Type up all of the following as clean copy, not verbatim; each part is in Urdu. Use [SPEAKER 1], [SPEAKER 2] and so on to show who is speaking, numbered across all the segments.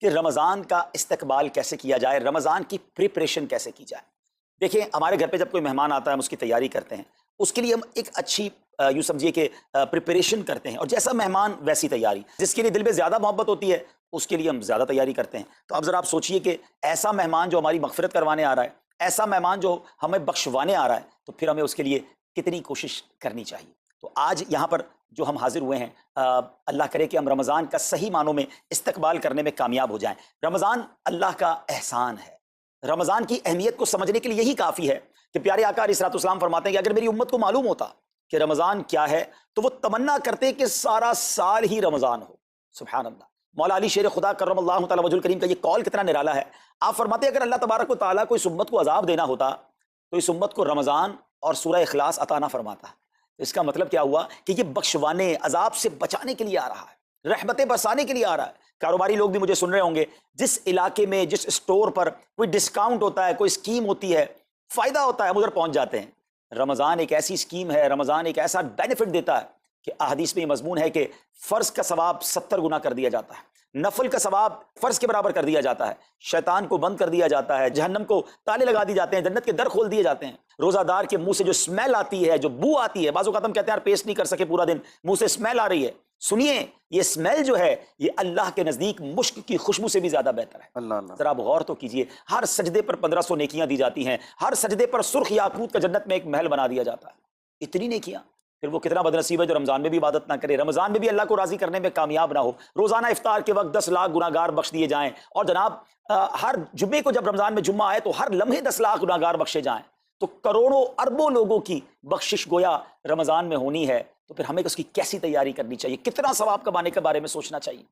[SPEAKER 1] کہ رمضان کا استقبال کیسے کیا جائے، رمضان کی پریپریشن کیسے کی جائے۔ دیکھیں ہمارے گھر پہ جب کوئی مہمان آتا ہے ہم اس کی تیاری کرتے ہیں، اس کے لیے ہم ایک اچھی یوں سمجھیے کہ پریپریشن کرتے ہیں، اور جیسا مہمان ویسی تیاری، جس کے لیے دل میں زیادہ محبت ہوتی ہے اس کے لیے ہم زیادہ تیاری کرتے ہیں۔ تو اب ذرا آپ سوچئے کہ ایسا مہمان جو ہماری مغفرت کروانے آ رہا ہے، ایسا مہمان جو ہمیں بخشوانے آ رہا ہے، تو پھر ہمیں اس کے لیے کتنی کوشش کرنی چاہیے۔ تو آج یہاں پر جو ہم حاضر ہوئے ہیں، اللہ کرے کہ ہم رمضان کا صحیح معنوں میں استقبال کرنے میں کامیاب ہو جائیں۔ رمضان اللہ کا احسان ہے۔ رمضان کی اہمیت کو سمجھنے کے لیے یہی کافی ہے کہ پیارے آقا علیہ الصلوۃ والسلام فرماتے ہیں کہ اگر میری امت کو معلوم ہوتا کہ رمضان کیا ہے تو وہ تمنا کرتے کہ سارا سال ہی رمضان ہو۔ سبحان اللہ۔ مولا علی شیر خدا کرم اللہ تعالی وجہ الکریم کا یہ قول کتنا نرالا ہے۔ آپ فرماتے ہیں اگر اللہ تبارک و تعالیٰ کو اس امت کو عذاب دینا ہوتا تو اس امت کو رمضان اور سورہ اخلاص عطا نہ فرماتا۔ اس کا مطلب کیا ہوا کہ یہ بخشوانے، عذاب سے بچانے کے لیے آ رہا ہے، رحمتیں برسانے کے لیے آ رہا ہے۔ کاروباری لوگ بھی مجھے سن رہے ہوں گے، جس علاقے میں جس اسٹور پر کوئی ڈسکاؤنٹ ہوتا ہے، کوئی اسکیم ہوتی ہے، فائدہ ہوتا ہے، ہم ادھر پہنچ جاتے ہیں۔ رمضان ایک ایسی اسکیم ہے، رمضان ایک ایسا بینیفٹ دیتا ہے کہ احادیث میں یہ مضمون ہے کہ فرض کا ثواب 70 گنا کر دیا جاتا ہے، نفل کا ثواب فرض کے برابر کر دیا جاتا ہے، شیطان کو بند کر دیا جاتا ہے، جہنم کو تالے لگا دی جاتے ہیں، جنت کے در کھول دیے جاتے ہیں۔ روزہ دار کے منہ سے جو اسمیل آتی ہے، جو بو آتی ہے، بعض اوقات ہم کہتے ہیں یار پیسٹ نہیں کر سکے پورا دن، منہ سے اسمیل آ رہی ہے، سنیے یہ اسمیل جو ہے یہ اللہ کے نزدیک مشک کی خوشبو سے بھی زیادہ بہتر ہے۔
[SPEAKER 2] اللہ اللہ۔
[SPEAKER 1] ذرا آپ غور تو کیجئے، ہر سجدے پر 1500 نیکیاں دی جاتی ہیں، ہر سجدے پر سرخ یاقوت کا جنت میں ایک محل بنا دیا جاتا ہے۔ اتنی نیکیاں، پھر وہ کتنا بدنصیب ہے جو رمضان میں بھی عبادت نہ کرے، رمضان میں بھی اللہ کو راضی کرنے میں کامیاب نہ ہو۔ روزانہ افطار کے وقت 10 لاکھ گناہگار بخش دیے جائیں، اور جناب ہر جمعے کو جب رمضان میں جمعہ آئے تو ہر لمحے 10 لاکھ گناہگار بخشے جائیں، تو کروڑوں اربوں لوگوں کی بخشش گویا رمضان میں ہونی ہے۔ تو پھر ہمیں اس کی کیسی تیاری کرنی چاہیے، کتنا ثواب کمانے کے بارے میں سوچنا چاہیے۔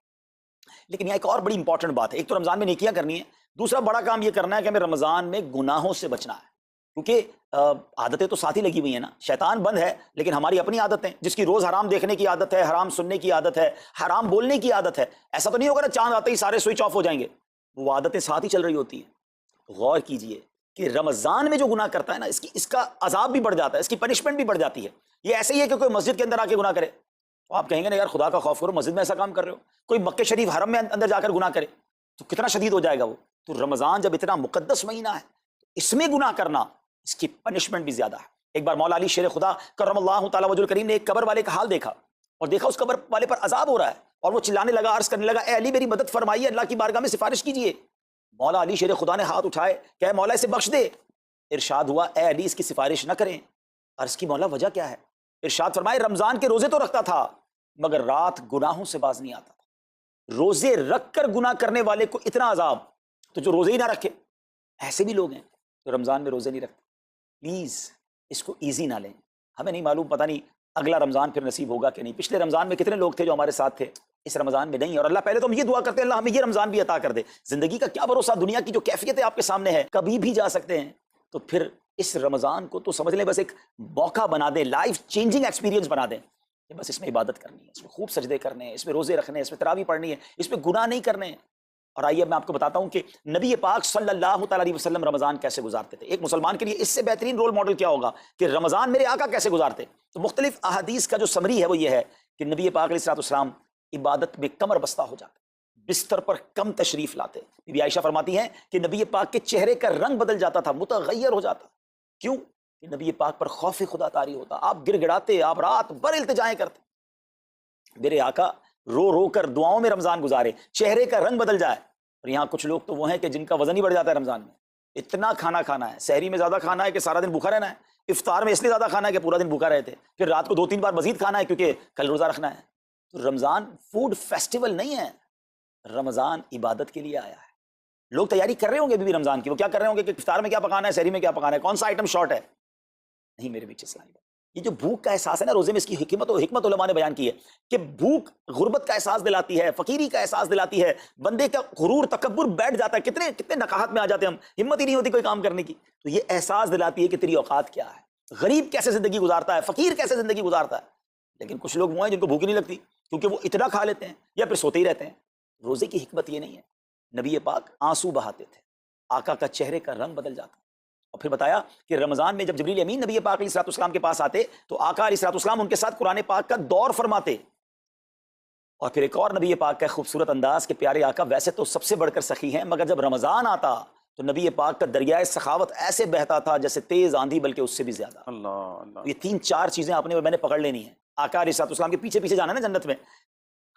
[SPEAKER 1] لیکن یہاں ایک اور بڑی امپورٹنٹ بات ہے، ایک تو رمضان میں نیکیاں کرنی ہے، دوسرا بڑا کام یہ کرنا ہے کہ ہمیں رمضان میں گناہوں سے بچنا ہے، کیونکہ عادتیں تو ساتھ ہی لگی ہوئی ہیں نا۔ شیطان بند ہے لیکن ہماری اپنی عادتیں، جس کی روز حرام دیکھنے کی عادت ہے، حرام سننے کی عادت ہے، حرام بولنے کی عادت ہے، ایسا تو نہیں ہوگا نا چاند آتے ہی سارے سوئچ آف ہو جائیں گے، وہ عادتیں ساتھ ہی چل رہی ہوتی ہیں۔ غور کیجئے کہ رمضان میں جو گناہ کرتا ہے نا، اس کا عذاب بھی بڑھ جاتا ہے، اس کی پنشمنٹ بھی بڑھ جاتی ہے۔ یہ ایسے ہی ہے کہ کوئی مسجد کے اندر آ کے گناہ کرے تو آپ کہیں گے نا یار خدا کا خوف کرو، مسجد میں ایسا کام کر رہے ہو۔ کوئی مکہ شریف حرم میں اندر جا کر گناہ کرے تو کتنا شدید ہو جائے گا وہ۔ تو رمضان جب اتنا مقدس مہینہ ہے تو اس میں گناہ کرنا، اس کی پنشمنٹ بھی زیادہ ہے۔ ایک بار مولا علی شیر خدا کرم اللہ تعالی وجہ الکریم نے ایک قبر والے کا حال دیکھا، اور دیکھا اس قبر والے پر عذاب ہو رہا ہے، اور وہ چلانے لگا، عرض کرنے لگا اے علی میری مدد فرمائیے، اللہ کی بارگاہ میں سفارش کیجیے۔ مولا علی شیر خدا نے ہاتھ اٹھائے کہ اے مولا اسے بخش دے۔ ارشاد ہوا اے علی اس کی سفارش نہ کریں۔ عرض کی مولا وجہ کیا ہے؟ ارشاد فرمائے رمضان کے روزے تو رکھتا تھا مگر رات گناہوں سے باز نہیں آتا تھا۔ روزے رکھ کر گناہ کرنے والے کو اتنا عذاب، تو جو روزے ہی نہ رکھے، ایسے بھی لوگ ہیں جو رمضان میں روزے نہیں رکھتے۔ پلیز اس کو ایزی نہ لیں۔ ہمیں نہیں معلوم، پتہ نہیں اگلا رمضان پھر نصیب ہوگا کہ نہیں۔ پچھلے رمضان میں کتنے لوگ تھے جو ہمارے ساتھ تھے، اس رمضان میں نہیں۔ اور اللہ پہلے تو ہم یہ دعا کرتے ہیں اللہ ہمیں یہ رمضان بھی عطا کر دے۔ زندگی کا کیا بھروسہ، دنیا کی جو کیفیت آپ کے سامنے ہے کبھی بھی جا سکتے ہیں، تو پھر اس رمضان کو تو سمجھ لیں بس ایک موقع بنا دیں، لائف چینجنگ ایکسپیرینس بنا دیں کہ بس اس میں عبادت کرنی ہے، اس میں خوب سجدے کرنے ہیں، اس میں روزے رکھنے ہیں، اس میں تراویح پڑھنی ہے، اس میں گناہ نہیں کرنے ہیں۔ اور آئیے اب میں آپ کو بتاتا ہوں کہ نبی پاک صلی اللہ تعالی علیہ وسلم رمضان کیسے گزارتے تھے۔ ایک مسلمان کے لیے اس سے بہترین رول ماڈل کیا ہوگا کہ رمضان میرے آقا کیسے گزارتے۔ تو مختلف احادیث کا جو سمری ہے وہ یہ ہے کہ نبی پاک علیہ الصلوۃ والسلام عبادت میں کمر بستہ ہو جاتے، بستر پر کم تشریف لاتے۔ بی بی عائشہ فرماتی ہیں کہ نبی پاک کے چہرے کا رنگ بدل جاتا تھا، متغیر ہو جاتا۔ کیوں؟ کہ نبی پاک پر خوف خدا طاری ہوتا، آپ گر گڑاتے، آپ رات بھر التجائیں کرتے۔ میرے آقا رو رو کر دعاؤں میں رمضان گزارے، چہرے کا رنگ بدل جائے۔ اور یہاں کچھ لوگ تو وہ ہیں کہ جن کا وزن ہی بڑھ جاتا ہے رمضان میں، اتنا کھانا کھانا ہے، سحری میں زیادہ کھانا ہے کہ سارا دن بھوکا رہنا ہے، افطار میں اس لیے زیادہ کھانا ہے کہ پورا دن بھوکا رہتے، پھر رات کو 2-3 بار مزید کھانا ہے کیونکہ کل روزہ رکھنا ہے۔ تو رمضان فوڈ فیسٹیول نہیں ہے، رمضان عبادت کے لیے آیا ہے۔ لوگ تیاری کر رہے ہوں گے بھی رمضان کی، وہ کیا کر رہے ہوں گے کہ افطار میں کیا پکانا ہے، سحری میں کیا پکانا ہے، کون سا آئٹم شارٹ ہے۔ نہیں میرے بیچ اسلامی بات، یہ جو بھوک کا احساس ہے نا روزے میں، اس کی حکمت علماء نے بیان کی ہے کہ بھوک غربت کا احساس دلاتی ہے، فقیری کا احساس دلاتی ہے، بندے کا غرور تکبر بیٹھ جاتا ہے، کتنے نقاہت میں آ جاتے ہیں ہم، ہمت ہی نہیں ہوتی کوئی کام کرنے کی۔ تو یہ احساس دلاتی ہے کہ تیری اوقات کیا ہے، غریب کیسے زندگی گزارتا ہے، فقیر کیسے زندگی گزارتا ہے۔ لیکن کچھ لوگ وہ ہیں جن کو بھوک نہیں لگتی کیونکہ وہ اتنا کھا لیتے ہیں یا پھر سوتے ہی رہتے ہیں۔ روزے کی حکمت یہ نہیں ہے، نبی پاک آنسو بہاتے تھے، آقا کا چہرے کا رنگ بدل جاتا۔ اور پھر بتایا کہ رمضان میں جب جبریل امین نبی پاک علیہ الصلوۃ والسلام کے پاس آتے تو آقا علیہ الصلوۃ والسلام ان کے ساتھ قرآن پاک کا دور فرماتے، اور پھر ایک اور نبی پاک کا خوبصورت انداز کہ پیارے آقا ویسے تو سب سے بڑھ کر سخی ہیں، مگر جب رمضان آتا تو نبی پاک کا دریائے سخاوت ایسے بہتا تھا جیسے تیز آندھی، بلکہ اس سے بھی زیادہ۔
[SPEAKER 2] اللہ اللہ۔
[SPEAKER 1] یہ 3-4 چیزیں آپ نے میں نے پکڑ لینی ہیں۔ آقا علیہ الصلوۃ والسلام کے پیچھے پیچھے جانا ہے نا جنت میں،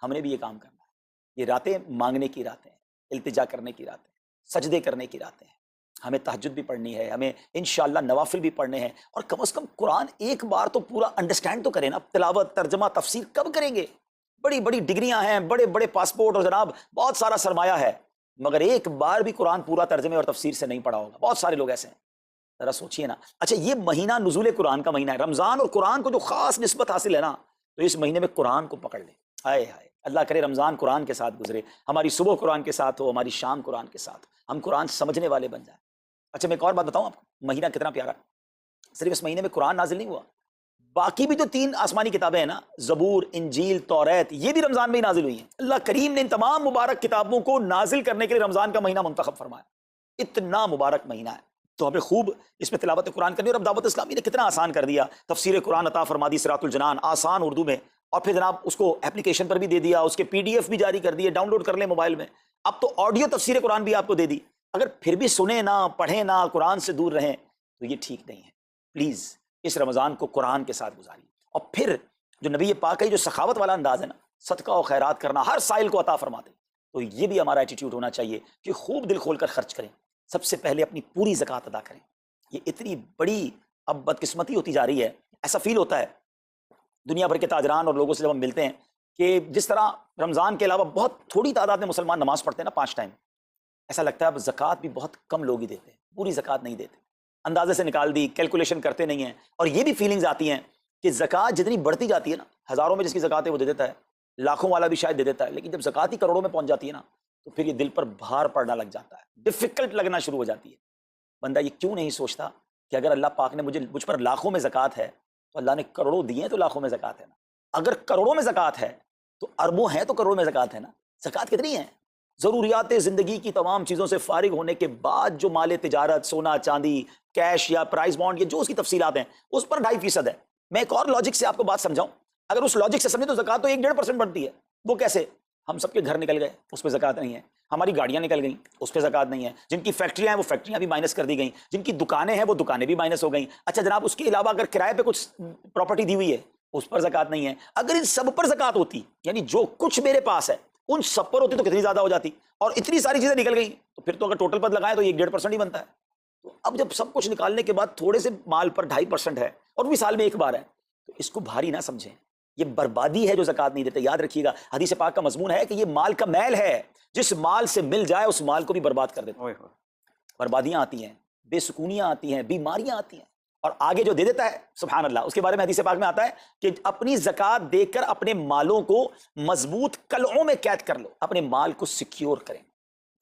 [SPEAKER 1] ہم نے بھی یہ کام کرنا ہے۔ یہ راتیں مانگنے کی راتیں ہیں، التجا کرنے کی راتیں ہیں، سجدے کرنے کی راتیں ہیں۔ ہمیں تہجد بھی پڑھنی ہے، ہمیں انشاءاللہ نوافل بھی پڑھنے ہیں، اور کم از کم قرآن ایک بار تو پورا انڈرسٹینڈ تو کریں نا۔ تلاوت، ترجمہ، تفسیر کب کریں گے؟ بڑی بڑی ڈگریاں ہیں، بڑے بڑے پاسپورٹ اور جناب بہت سارا سرمایہ ہے، مگر ایک بار بھی قرآن پورا ترجمے اور تفسیر سے نہیں پڑھا ہوگا۔ بہت سارے لوگ ایسے ہیں، ذرا سوچئے نا۔ اچھا، یہ مہینہ نزول قرآن کا مہینہ ہے، رمضان اور قرآن کو جو خاص نسبت حاصل ہے نا، تو اس مہینے میں قرآن کو پکڑ لیں۔ ہائے ہائے، اللہ کرے رمضان قرآن کے ساتھ گزرے، ہماری صبح قرآن کے ساتھ ہو، ہماری شام قرآن کے ساتھ، ہم قرآن سمجھنے والے بن جائیں۔ اچھا، میں ایک اور بات بتاؤں آپ کو، مہینہ کتنا پیارا ہے۔ صرف اس مہینے میں قرآن نازل نہیں ہوا، باقی بھی جو 3 آسمانی کتابیں ہیں نا، زبور، انجیل، توریت، یہ بھی رمضان میں ہی نازل ہوئی ہیں۔ اللہ کریم نے ان تمام مبارک کتابوں کو نازل کرنے کے لیے رمضان کا مہینہ منتخب فرمایا۔ اتنا مبارک مہینہ ہے، تو ہمیں خوب اس میں تلاوت قرآن کرنی۔ اور اب دعوت اسلامی نے کتنا آسان کر دیا، تفسیر قرآن عطا فرما دی، صراط الجنان آسان اردو میں، اور پھر جناب اس کو اپلیکیشن پر بھی دے دیا، اس کے PDF بھی جاری کر دیے، ڈاؤن لوڈ کر لیں موبائل میں۔ اب تو آڈیو تفسیر قرآن بھی آپ کو دے دی۔ اگر پھر بھی سنیں نہ، پڑھیں نہ، قرآن سے دور رہیں، تو یہ ٹھیک نہیں ہے۔ پلیز اس رمضان کو قرآن کے ساتھ گزاریے۔ اور پھر جو نبی پاک کا جو سخاوت والا انداز ہے نا، صدقہ و خیرات کرنا، ہر سائل کو عطا فرماتے، تو یہ بھی ہمارا ایٹیٹیوڈ ہونا چاہیے کہ خوب دل کھول کر خرچ کریں۔ سب سے پہلے اپنی پوری زکوٰۃ ادا کریں۔ یہ اتنی بڑی اب بدقسمتی ہوتی جا رہی ہے، ایسا فیل ہوتا ہے دنیا بھر کے تاجران اور لوگوں سے جب ہم ملتے ہیں کہ جس طرح رمضان کے علاوہ بہت تھوڑی تعداد میں مسلمان نماز پڑھتے ہیں نا 5 ٹائم، ایسا لگتا ہے اب زکوٰۃ بھی بہت کم لوگ ہی دیتے ہیں، پوری زکوٰۃ نہیں دیتے، اندازے سے نکال دی، کیلکولیشن کرتے نہیں ہیں۔ اور یہ بھی فیلنگز آتی ہیں کہ زکوٰۃ جتنی بڑھتی جاتی ہے نا، ہزاروں میں جس کی زکوٰۃ ہے وہ دے دیتا ہے، لاکھوں والا بھی شاید دے دیتا ہے، لیکن جب زکوٰۃ ہی کروڑوں میں پہنچ جاتی ہے نا، تو پھر یہ دل پر بھار پڑنا لگ جاتا ہے، ڈیفیکلٹ لگنا شروع ہو جاتی ہے۔ بندہ یہ کیوں نہیں سوچتا کہ اگر اللہ پاک نے مجھ پر لاکھوں میں زکوٰۃ ہے، تو اللہ نے کروڑوں دیے ہیں، تو لاکھوں میں زکوٰۃ ہے نا۔ اگر کروڑوں میں زکوٰۃ ہے تو اربوں ہیں، تو کروڑوں میں زکوٰۃ ہے نا۔ زکوٰۃ کتنی ہے؟ ضروریات زندگی کی تمام چیزوں سے فارغ ہونے کے بعد جو مال تجارت، سونا چاندی، کیش یا پرائز بانڈ، یہ جو اس کی تفصیلات ہیں، اس پر 2.5% ہے۔ میں ایک اور لاجک سے آپ کو بات سمجھاؤں، اگر اس لاجک سے سمجھیں تو زکوٰۃ تو 1-1.5% بڑھتی ہے۔ وہ کیسے؟ ہم سب کے گھر نکل گئے، اس پہ زکوٰۃ نہیں ہے۔ ہماری گاڑیاں نکل گئیں، اس پہ زکوٰۃ نہیں ہے۔ جن کی فیکٹریاں ہیں وہ فیکٹریاں بھی مائنس کر دی گئیں، جن کی دکانیں ہیں وہ دکانیں بھی مائنس ہو گئیں۔ اچھا جناب، اس کے علاوہ اگر کرائے پہ کچھ پراپرٹی دی ہوئی ہے، اس پر زکوٰۃ نہیں ہے۔ اگر ان سب پر زکوٰۃ ہوتی، یعنی جو کچھ میرے پاس ہے ان سب پر ہوتی، تو کتنی زیادہ ہو جاتی، اور اتنی ساری چیزیں نکل گئیں، تو پھر تو اگر ٹوٹل پر لگائیں تو یہ 1.5% ہی بنتا ہے۔ تو اب جب سب کچھ نکالنے کے بعد تھوڑے سے مال پر 2.5% ہے، اور بھی سال میں ایک بار ہے، تو اس کو بھاری نہ سمجھیں، یہ بربادی ہے جو زکوٰۃ نہیں دیتے۔ یاد رکھیے گا، حدیث پاک کا مضمون ہے کہ یہ مال کا میل ہے، جس مال سے مل جائے اس مال کو بھی برباد کر دیتا ہے۔ بربادیاں آتی ہیں، بے سکونیاں آتی ہیں، بیماریاں آتی ہیں، اور آگے جو دے دیتا ہے سبحان اللہ، اس کے بارے میں حدیث پاک میں آتا ہے کہ اپنی زکوٰۃ دے کر اپنے مالوں کو مضبوط قلعوں میں قید کر لو، اپنے مال کو سیکیور کریں۔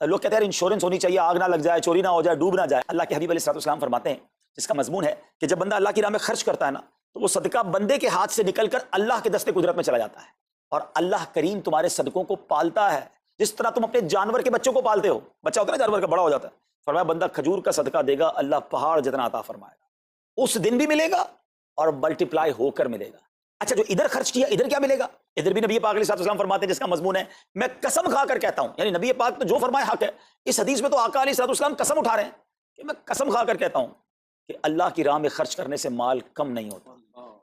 [SPEAKER 1] لوگ کہتے ہیں انشورنس ہونی چاہیے، آگ نہ لگ جائے، چوری نہ ہو جائے، ڈوب نہ جائے۔ اللہ کے حبیب علیہ الصلوۃ والسلام فرماتے ہیں، جس کا مضمون ہے کہ جب بندہ اللہ کی راہ میں خرچ کرتا ہے نا، تو وہ صدقہ بندے کے ہاتھ سے نکل کر اللہ کے دستے قدرت میں چلا جاتا ہے، اور اللہ کریم تمہارے صدقوں کو پالتا ہے، جس طرح تم اپنے جانور کے بچوں کو پالتے ہو۔ بچہ ہوتا ہے نا جانور کا، بڑا ہو جاتا ہے، فرمایا بندہ کھجور کا صدقہ دے گا، اللہ پہاڑ جتنا عطا فرمائے گا، اس دن بھی ملے گا اور ملٹیپلائی ہو کر ملے گا۔ اچھا، جو ادھر خرچ کیا ادھر کیا ملے گا؟ ادھر بھی نبی پاک علیہ الصلوۃ والسلام فرماتے ہیں، جس کا مضمون ہے میں قسم کھا کر کہتا ہوں، یعنی نبی پاک تو جو فرمائے حق ہے۔ اس حدیث میں تو آقا علیہ الصلوۃ والسلام قسم اٹھا رہے ہیں کہ میں قسم کھا کر کہتا ہوں کہ اللہ کی راہ میں خرچ کرنے سے مال کم نہیں ہوتا،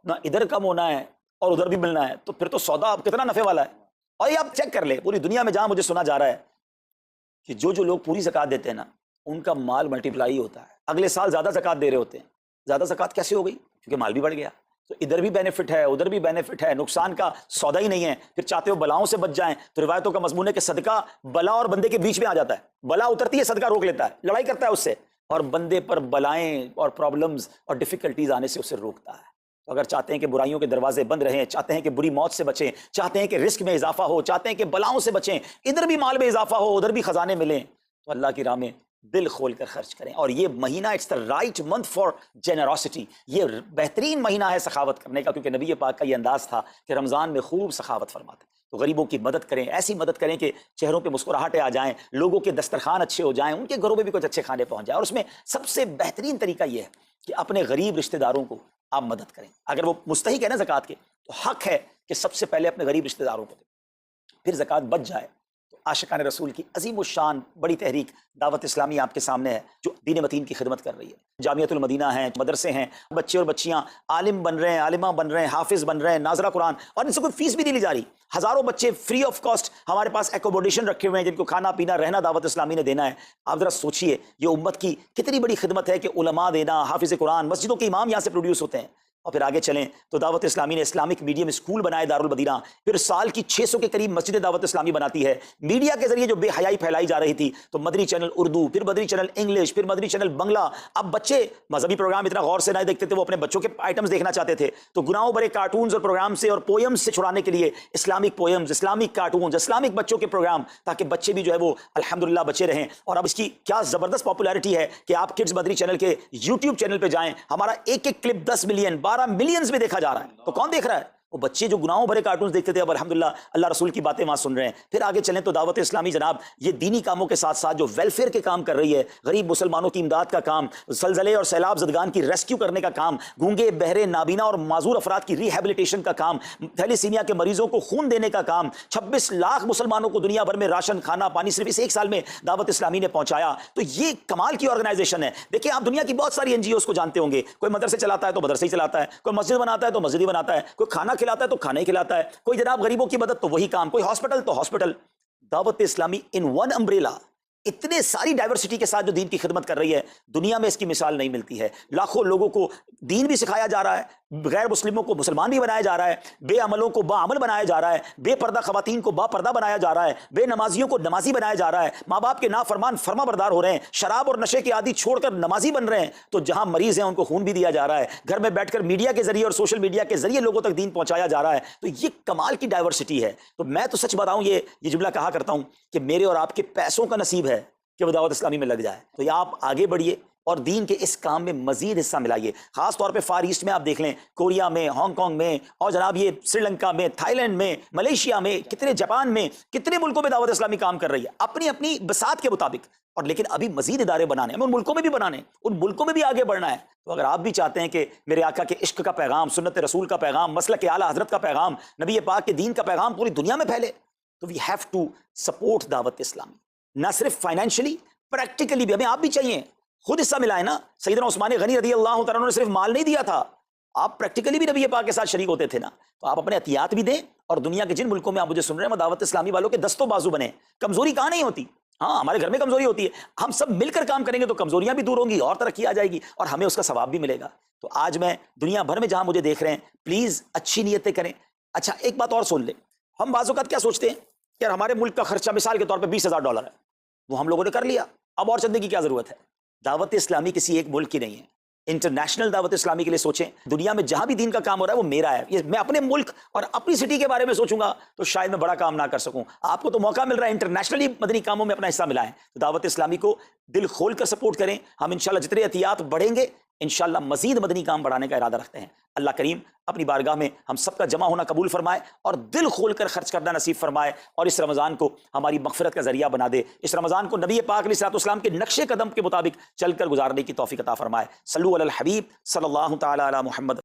[SPEAKER 1] نہ ادھر کم ہونا ہے اور ادھر بھی ملنا ہے، تو پھر تو سودا اب کتنا نفع والا ہے۔ اور یہ آپ چیک کر لیں، پوری دنیا میں جہاں مجھے سنا جا رہا ہے کہ جو لوگ پوری زکوٰۃ دیتے ہیں نا، ان کا مال ملٹیپلائی ہوتا ہے، اگلے سال زیادہ زکوٰۃ دے رہے ہوتے ہیں۔ زیادہ زکوٰۃ کیسے ہو گئی؟ کیونکہ مال بھی بڑھ گیا، تو ادھر بھی بینیفٹ ہے، ادھر بھی بینیفٹ ہے، نقصان کا سودا ہی نہیں ہے۔ پھر چاہتے ہو بلاؤں سے بچ جائیں، تو روایتوں کا مضمون ہے کہ صدقہ بلا اور بندے کے بیچ میں آ جاتا ہے، بلا اترتی ہے، صدقہ روک لیتا ہے، لڑائی کرتا ہے اس سے، اور بندے پر بلائیں اور پرابلمز اور ڈیفیکلٹیز آنے سے اسے روکتا ہے۔ تو اگر چاہتے ہیں کہ برائیوں کے دروازے بند رہیں، چاہتے ہیں کہ بری موت سے بچیں، چاہتے ہیں کہ رزق میں اضافہ ہو، چاہتے ہیں کہ بلاؤں سے بچیں، ادھر بھی مال میں اضافہ ہو، ادھر بھی خزانے ملیں، تو اللہ کی راہ میں دل کھول کر خرچ کریں۔ اور یہ مہینہ it's the right month for generosity, یہ بہترین مہینہ ہے سخاوت کرنے کا، کیونکہ نبی پاک کا یہ انداز تھا کہ رمضان میں خوب سخاوت فرماتے۔ تو غریبوں کی مدد کریں، ایسی مدد کریں کہ چہروں پہ مسکراہٹیں آ جائیں، لوگوں کے دسترخوان اچھے ہو جائیں، ان کے گھروں میں بھی کچھ اچھے کھانے پہنچ جائیں۔ اور اس میں سب سے بہترین طریقہ یہ ہے کہ اپنے غریب رشتہ داروں کو آپ مدد کریں۔ اگر وہ مستحق ہے نا زکوٰۃ کے، تو حق ہے کہ سب سے پہلے اپنے غریب رشتہ داروں کو دیں۔ پھر زکوٰۃ بچ جائے تو عاشقان رسول کی عظیم الشان بڑی تحریک دعوت اسلامی آپ کے سامنے ہے جو دین متین کی خدمت کر رہی ہے. جامعۃ المدینہ ہیں، مدرسے ہیں، بچے اور بچیاں عالم بن رہے ہیں، عالمہ بن رہے ہیں، حافظ بن رہے ہیں، ناظرہ قرآن، اور ان سے کوئی فیس بھی نہیں لی جا رہی. ہزاروں بچے فری آف کاسٹ ہمارے پاس ایکوموڈیشن رکھے ہوئے ہیں جن کو کھانا پینا رہنا دعوت اسلامی نے دینا ہے. آپ ذرا سوچئے یہ امت کی کتنی بڑی خدمت ہے کہ علماء دینا، حافظ قرآن، مسجدوں کے امام یہاں سے پروڈیوس ہوتے ہیں. اور پھر آگے چلیں تو دعوت اسلامی نے اسلامک میڈیم اسکول بنائے دارالمدینہ، پھر سال کی 600 کے قریب مسجد دعوت اسلامی بناتی ہے. میڈیا کے ذریعے جو بے حیائی پھیلائی جا رہی تھی تو مدری چینل اردو، پھر مدری چینل انگلش، پھر مدری چینل بنگلہ. اب بچے مذہبی پروگرام اتنا غور سے نہیں دیکھتے تھے، وہ اپنے بچوں کے آئٹمز دیکھنا چاہتے تھے، تو گناہوں بھرے کارٹونز اور پروگرام سے اور پوئمز سے چھڑانے کے لیے Islamic poems, Islamic cartoons, Islamic بچوں کے پروگرام، تاکہ بچے بھی جو ہے وہ الحمدللہ بچے رہیں. اور اب اس کی کیا زبردست پاپولیرٹی ہے کہ آپ کڈز مدری چینل کے یوٹیوب چینل پہ جائیں، ہمارا ایک ایک کلپ 10 ملین 12 ملینز میں دیکھا جا رہا ہے. تو کون دیکھ رہا ہے؟ وہ بچے جو گناہوں بھرے کارٹونز دیکھتے تھے اب الحمدللہ اللہ رسول کی باتیں وہاں سن رہے ہیں. پھر آگے چلیں تو دعوت اسلامی جناب یہ دینی کاموں کے ساتھ ساتھ جو ویلفیئر کے کام کر رہی ہے، غریب مسلمانوں کی امداد کا کام، زلزلے اور سیلاب زدگان کی ریسکیو کرنے کا کام، گونگے بہرے نابینا اور معذور افراد کی ریہیبلیٹیشن کا کام، تھیلیسیمیا کے مریضوں کو خون دینے کا کام، 26 لاکھ مسلمانوں کو دنیا بھر میں راشن، کھانا پانی صرف اس ایک سال میں دعوت اسلامی نے پہنچایا. تو یہ کمال کی آرگنائزیشن ہے. دیکھیں آپ دنیا کی بہت ساری این جی اوز کو جانتے ہوں گے، کوئی مدرسے چلاتا ہے تو مدرسے ہی چلاتا ہے، کوئی مسجد بناتا ہے تو مسجد ہی بناتا ہے، کوئی کھانا کھلاتا ہے تو کھانا ہی کھلاتا ہے، کوئی جناب غریبوں کی مدد تو وہی کام، کوئی ہاسپٹل تو ہاسپٹل. دعوت اسلامی ان ون امبریلا اتنے ساری ڈائیورسٹی کے ساتھ جو دین کی خدمت کر رہی ہے، دنیا میں اس کی مثال نہیں ملتی ہے. لاکھوں لوگوں کو دین بھی سکھایا جا رہا ہے، غیر مسلموں کو مسلمان بھی بنایا جا رہا ہے، بے عملوں کو با عمل بنایا جا رہا ہے، بے پردہ خواتین کو با پردہ بنایا جا رہا ہے، بے نمازیوں کو نمازی بنایا جا رہا ہے، ماں باپ کے نافرمان فرما بردار ہو رہے ہیں، شراب اور نشے کے عادی چھوڑ کر نمازی بن رہے ہیں. تو جہاں مریض ہیں ان کو خون بھی دیا جا رہا ہے، گھر میں بیٹھ کر میڈیا کے ذریعے اور سوشل میڈیا کے ذریعے لوگوں تک دین پہنچایا جا رہا ہے. تو یہ کمال کی ڈائیورسٹی ہے. تو میں تو سچ بتاؤں یہ جملہ کہا کرتا ہوں کہ میرے اور آپ کے پیسوں کا نصیب ہے کہ وہ دعوت اسلامی میں لگ جائے. تو یہ آپ آگے بڑھیے اور دین کے اس کام میں مزید حصہ ملائیے. خاص طور پہ فار ایسٹ میں آپ دیکھ لیں، کوریا میں، ہانگ کانگ میں، اور جناب یہ سری لنکا میں، تھائی لینڈ میں، ملیشیا میں، کتنے جاپان میں، کتنے ملکوں میں دعوت اسلامی کام کر رہی ہے اپنی اپنی بساط کے مطابق. اور لیکن ابھی مزید ادارے بنانے ہیں، ان ملکوں میں بھی بنانے ہیں، ان ملکوں میں بھی آگے بڑھنا ہے. تو اگر آپ بھی چاہتے ہیں کہ میرے آقا کے عشق کا پیغام، سنت رسول کا پیغام، مسلک اعلیٰ حضرت کا پیغام، نبی پاک کے دین کا پیغام پوری دنیا میں پھیلے، تو وی ہیو ٹو سپورٹ دعوت اسلامی. نہ صرف فائنینشلی، پریکٹیکلی بھی ہمیں آپ بھی چاہیے. خود حصہ ملائے نا. سیدنا عثمان غنی رضی اللہ تعالیٰ عنہ نے صرف مال نہیں دیا تھا، آپ پریکٹیکلی بھی نبی پاک کے ساتھ شریک ہوتے تھے نا. تو آپ اپنے عطیات بھی دیں اور دنیا کے جن ملکوں میں آپ مجھے سن رہے ہیں وہ دعوت اسلامی والوں کے دستوں بازو بنے. کمزوری کہاں نہیں ہوتی، ہاں ہمارے گھر میں کمزوری ہوتی ہے، ہم سب مل کر کام کریں گے تو کمزوریاں بھی دور ہوں گی اور ترقی آ جائے گی اور ہمیں اس کا ثواب بھی ملے گا. تو آج میں دنیا بھر میں جہاں مجھے دیکھ رہے ہیں، پلیز اچھی نیتیں کریں. اچھا ایک بات اور سن لیں، ہم بعض اوقات کیا سوچتے ہیں کہ یار ہمارے ملک کا خرچہ مثال کے طور پہ $20,000 ہے، وہ ہم لوگوں نے کر لیا، اب اور چندے کی کیا ضرورت ہے. دعوت اسلامی کسی ایک ملک کی نہیں ہے، انٹرنیشنل دعوت اسلامی کے لیے سوچیں. دنیا میں جہاں بھی دین کا کام ہو رہا ہے وہ میرا ہے. یہ میں اپنے ملک اور اپنی سٹی کے بارے میں سوچوں گا تو شاید میں بڑا کام نہ کر سکوں. آپ کو تو موقع مل رہا ہے انٹرنیشنلی مدنی کاموں میں اپنا حصہ ملائیں. تو دعوت اسلامی کو دل کھول کر سپورٹ کریں. ہم انشاءاللہ جتنے احتیاط بڑھیں گے انشاءاللہ مزید مدنی کام بڑھانے کا ارادہ رکھتے ہیں. اللہ کریم اپنی بارگاہ میں ہم سب کا جمع ہونا قبول فرمائے اور دل کھول کر خرچ کرنا نصیب فرمائے اور اس رمضان کو ہماری مغفرت کا ذریعہ بنا دے. اس رمضان کو نبی پاک علیہ الصلوۃ والسلام کے نقش قدم کے مطابق چل کر گزارنے کی توفیق عطا فرمائے. صلو علی الحبیب صلی اللہ تعالی علی محمد.